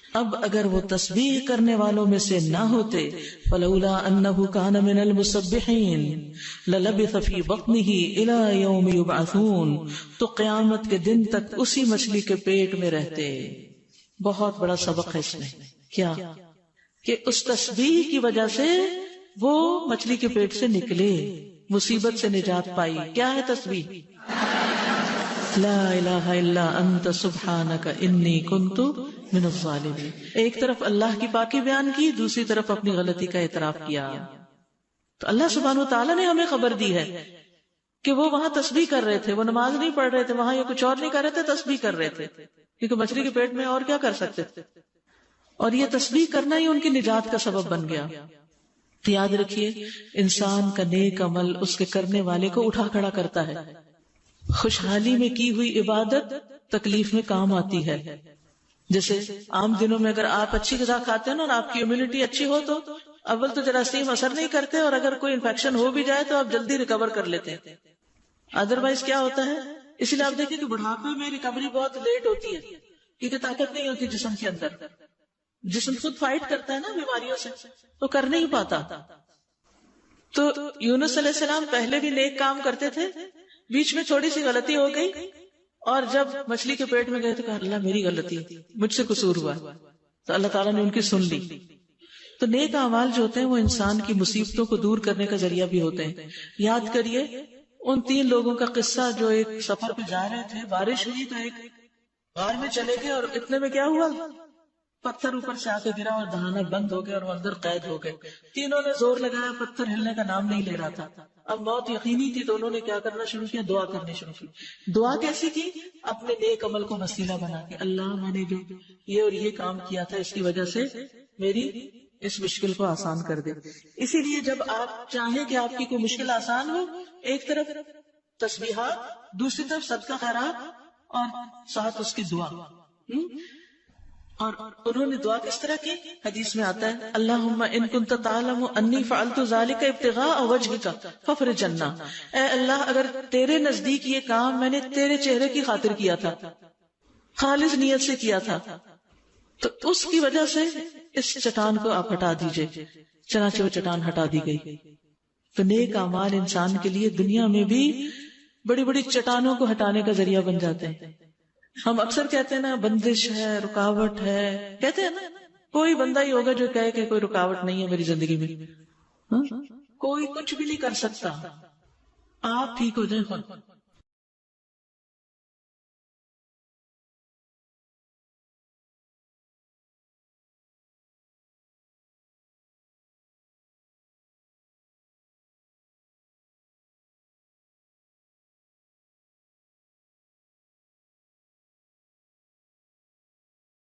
اب اگر وہ تسبیح کرنے والوں میں سے نہ ہوتے فلولا انہ کان من المسبحین للبث فی بطنہ الی یوم یبعثون، تو قیامت کے دن تک اسی مچھلی کے پیٹ میں رہتے. بہت بڑا سبق ہے اس میں. کیا کہ اس تسبیح کی وجہ سے وہ مچھلی کے پیٹ سے نکلے، مصیبت سے نجات پائی. کیا ہے تسبیح؟ لا الہ الا انت سبحانک انی کنت من الظالمین. ایک طرف اللہ کی پاکی بیان کی، دوسری طرف اپنی غلطی کا اعتراف کیا. تو اللہ سبحانہ و تعالیٰ نے ہمیں خبر دی ہے کہ وہ وہاں تسبیح کر رہے تھے، وہ نماز نہیں پڑھ رہے تھے وہاں، یا کچھ اور نہیں کر رہے تھے، تسبیح کر رہے تھے، کیونکہ مچھلی کے پیٹ میں اور کیا کر سکتے تھے. اور یہ تسبیح کرنا ہی ان کی نجات کا سبب بن گیا. تو یاد رکھیے، انسان کا نیک عمل اس کے کرنے والے کو اٹھا کھڑا کرتا ہے. خوشحالی میں کی ہوئی عبادت تکلیف میں کام آتی ہے. جیسے عام دنوں میں اگر آپ اچھی غذا کھاتے ہیں نا اور آپ کی امیونٹی اچھی ہو تو اول تو جراثیم اثر نہیں کرتے، اور اگر کوئی انفیکشن ہو بھی جائے تو آپ جلدی ریکور کر لیتے ہیں. ادروائز کیا ہوتا ہے، اسی لیے آپ دیکھیں کہ بڑھاپے میں ریکوری بہت لیٹ ہوتی ہے، کیونکہ طاقت نہیں ہوتی جسم کے اندر. جسم خود فائٹ کرتا ہے نا بیماریوں سے، تو کر نہیں پاتا. تو یونس علیہ السلام پہلے بھی نیک کام کرتے تھے، بیچ میں تھوڑی سی غلطی ہو گئی، اور جب مچھلی کے پیٹ میں گئے تو کہا اللہ میری غلطی، مجھ سے قصور ہوا. تو اللہ تعالیٰ نے ان کی سن لی. تو نیک اعمال جو ہوتے ہیں وہ انسان کی مصیبتوں کو دور کرنے کا ذریعہ بھی ہوتے ہیں. یاد کریے ان 3 لوگوں کا قصہ جو ایک سفر پہ جا رہے تھے، بارش ہوئی تو ایک غار میں چلے گئے، اور اتنے میں کیا ہوا، پتھر اوپر سے آ کے گرا اور دہانا بند ہو گیا اور وہ اندر قید ہو گئے. تینوں نے زور لگایا، پتھر ہلنے کا نام نہیں لے رہا تھا. اب موت یقینی تھی تو انہوں نے کیا کرنا شروع کیا، دعا کرنی شروع کی. دعا کیسی کی؟ اپنے نیک عمل کو وسیلہ بنا کے، اللہ میں نے جو یہ اور یہ کام کیا تھا اس کی وجہ سے میری اس مشکل کو آسان کر دے. اسی لیے جب آپ چاہیں کہ آپ کی کوئی مشکل آسان ہو، ایک طرف تسبیحات، دوسری طرف صدقہ خیرات، اور ساتھ اس کی دعا. اور انہوں نے دعا کس طرح کی؟ حدیث میں آتا ہے اللہم ان کنت تعلم انی فعلت ذالک ابتغاء وجہک فافرج عنا. اے اللہ اگر تیرے نزدیک یہ کام میں نے تیرے چہرے کی خاطر کیا تھا، خالص نیت سے کیا تھا، تو اس کی وجہ سے اس چٹان کو آپ ہٹا دیجئے. چنانچہ وہ چٹان ہٹا دی گئی. تو نیک اعمال انسان کے لیے دنیا میں بھی بڑی بڑی چٹانوں کو ہٹانے کا ذریعہ بن جاتے ہیں. ہم اکثر کہتے ہیں نا بندش ہے، رکاوٹ ہے، کہتے ہیں نا. کوئی بندہ ہی ہوگا جو کہے کہ کوئی رکاوٹ نہیں ہے میری زندگی میں. کوئی کچھ بھی نہیں کر سکتا. آپ ٹھیک ہو جائیں خود.